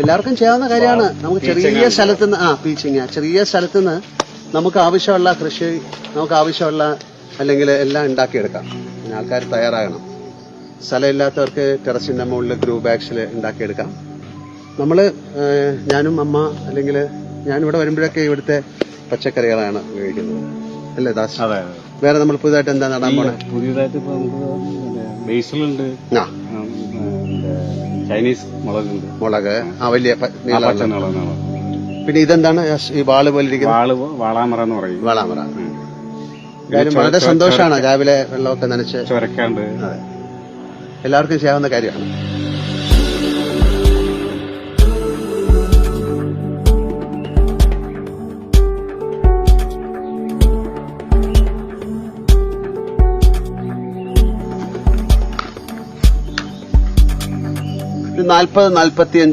എല്ലാവർക്കും ചെയ്യാവുന്ന കാര്യമാണ്. നമുക്ക് ചെറിയ സ്ഥലത്തുനിന്ന് ചെറിയ സ്ഥലത്തുനിന്ന് നമുക്ക് ആവശ്യമുള്ള കൃഷി, നമുക്ക് ആവശ്യമുള്ള അല്ലെങ്കിൽ എല്ലാം ഉണ്ടാക്കിയെടുക്കാം. പിന്നെ ആൾക്കാർ തയ്യാറാകണം. സ്ഥലമില്ലാത്തവർക്ക് ടെറസിന്റെ മുകളിൽ ഗ്രൂ ബാഗ്സിൽ ഉണ്ടാക്കിയെടുക്കാം. ഞാനും അമ്മ അല്ലെങ്കിൽ ഞാനിവിടെ വരുമ്പോഴൊക്കെ ഇവിടുത്തെ പച്ചക്കറികളാണ് ഉപയോഗിക്കുന്നത്, അല്ലേ ദാസ്? വേറെ നമ്മൾ പുതുതായിട്ട് എന്താ നടാൻ പോണേ? പുതിയതായിട്ട് ഇപ്പൊ നമുക്ക് ബേസിലുണ്ട്, ചൈനീസ് മുളക് വലിയ പിന്നെ ഇതെന്താണ് ഈ വാള് പോലെ ഇരിക്കുന്നത്? വാളാമറ എന്ന് പറയും. വാളാമറ. കാര്യം വളരെ സന്തോഷമാണ് രാവിലെ വെള്ളമൊക്കെ നനച്ച് ചുരക്കാണ്ട്. എല്ലാവർക്കും ചെയ്യാവുന്ന കാര്യമാണ്. ഇത് 40-45